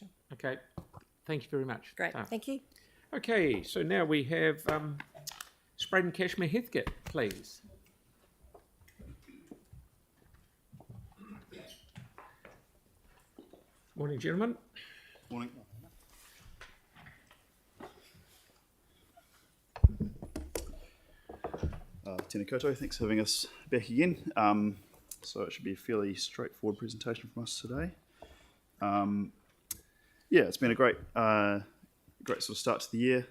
Sure. Okay, thank you very much. Great, thank you. Okay, so now we have Spraden Cashmere Heathcote, please. Morning, gentlemen. Morning. Tēnā koutou, thanks for having us back again. So it should be a fairly straightforward presentation from us today. Yeah, it's been a great sort of start to the year.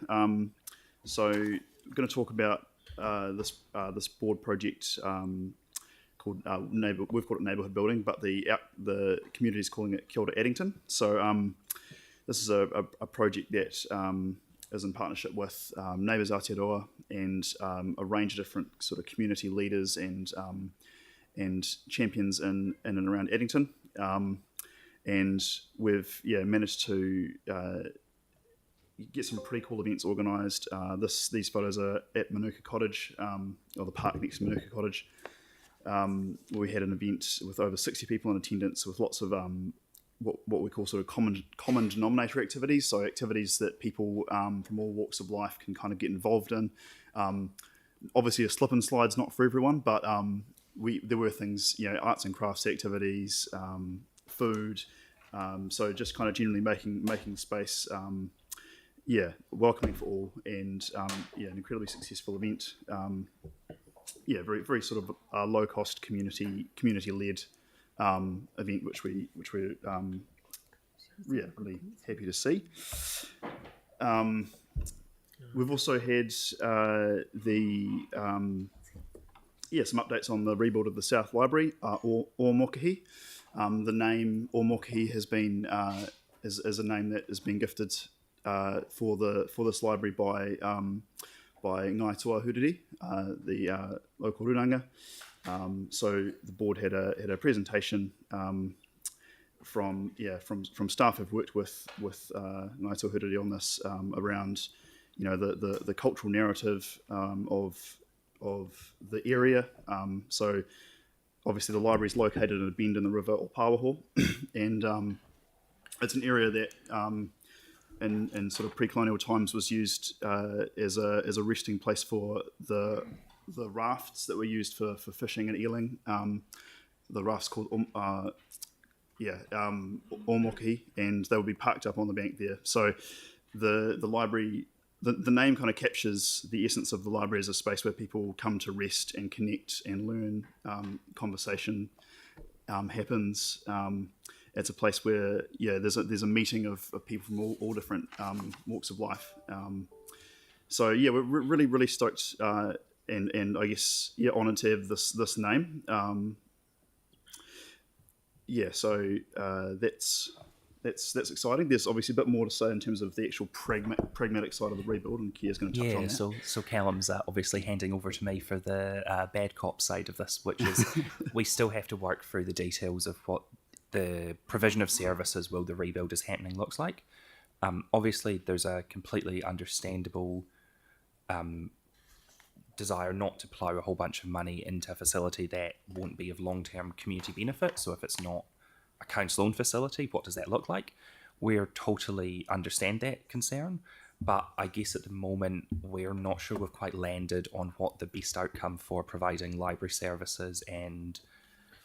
So I'm going to talk about this board project called we've called it neighbourhood building, but the community is calling it Kia ora Addington. So this is a project that is in partnership with Neighbours Aotearoa and a range of different sort of community leaders and champions in and around Addington. And we've managed to get some pretty cool events organised. These photos are at Manuka Cottage, or the park next to Manuka Cottage. We had an event with over 60 people in attendance with lots of what we call sort of common denominator activities, so activities that people from all walks of life can kind of get involved in. Obviously a slip and slide's not for everyone, but there were things, arts and crafts activities, food, so just kind of generally making space welcoming for all, and an incredibly successful event. Very very sort of low cost community led event, which we're really happy to see. We've also had some updates on the rebuild of the South Library, Ōmokihi. The name Ōmokihi has been is a name that has been gifted for this library by Ngāi Toa Huriri, the local ruranga. So the board had a presentation from staff who've worked with Ngāi Toa Huriri on this around the cultural narrative of the area. So obviously the library is located in a bend in the river or Pāwaho, and it's an area that in sort of pre-colonial times was used as a resting place for the rafts that were used for fishing and eeling. The rafts called Ōmokihi, and they would be parked up on the bank there. So the library, the name kind of captures the essence of the library as a space where people come to rest and connect and learn. Conversation happens. It's a place where there's a meeting of people from all different walks of life. So we're really really stoked and I guess honoured to have this name. So that's exciting. There's obviously a bit more to say in terms of the actual pragmatic side of the rebuild, and Kia's going to touch on that. So Callum's obviously handing over to me for the bad cop side of this, which is we still have to work through the details of what the provision of services while the rebuild is happening looks like. Obviously, there's a completely understandable desire not to plough a whole bunch of money into a facility that won't be of long-term community benefit. So if it's not a council-owned facility, what does that look like? We totally understand that concern, but I guess at the moment we're not sure we've quite landed on what the best outcome for providing library services, and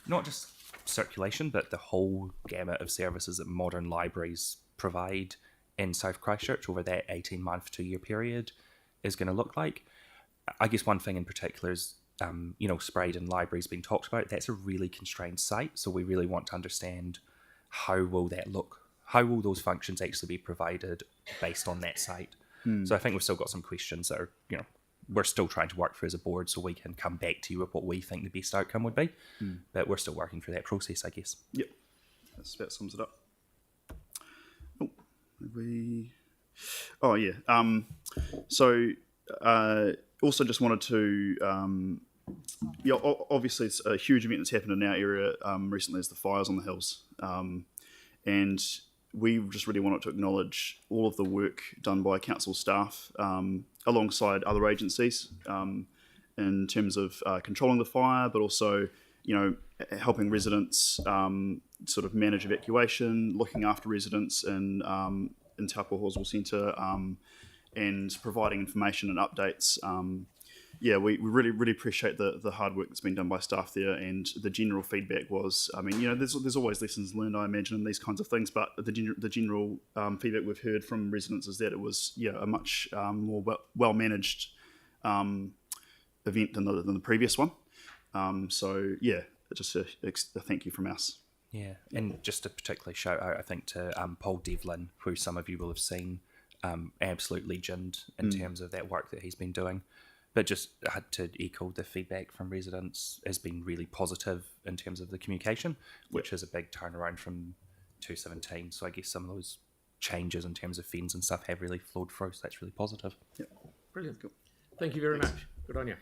not just circulation, but the whole gamut of services that modern libraries provide in South Christchurch over that 18-month, 2-year period is going to look like. I guess one thing in particular is, Spraden Library's been talked about. That's a really constrained site, so we really want to understand how will that look? How will those functions actually be provided based on that site? So I think we've still got some questions that are, we're still trying to work through as a board, so we can come back to you with what we think the best outcome would be. But we're still working through that process, I guess. Yep, that sums it up. Also just wanted to, obviously it's a huge event that's happened in our area recently, is the fires on the hills. And we just really wanted to acknowledge all of the work done by council staff alongside other agencies in terms of controlling the fire, but also, helping residents sort of manage evacuation, looking after residents in Taupo Horswell Centre, and providing information and updates. We really appreciate the hard work that's been done by staff there, and the general feedback was, I mean, there's always lessons learned, I imagine, in these kinds of things, but the general feedback we've heard from residents is that it was a much more well managed event than the previous one. Just a thank you from us. Yeah, and just to particularly shout out, I think, to Paul Devlin, who some of you will have seen, absolute legend in terms of that work that he's been doing. But just had to echo the feedback from residents has been really positive in terms of the communication, which is a big turnaround from 2017. So I guess some of those changes in terms of fees and stuff have really flowed through. So that's really positive. Yep. Brilliant. Cool. Thank you very much. Good on you.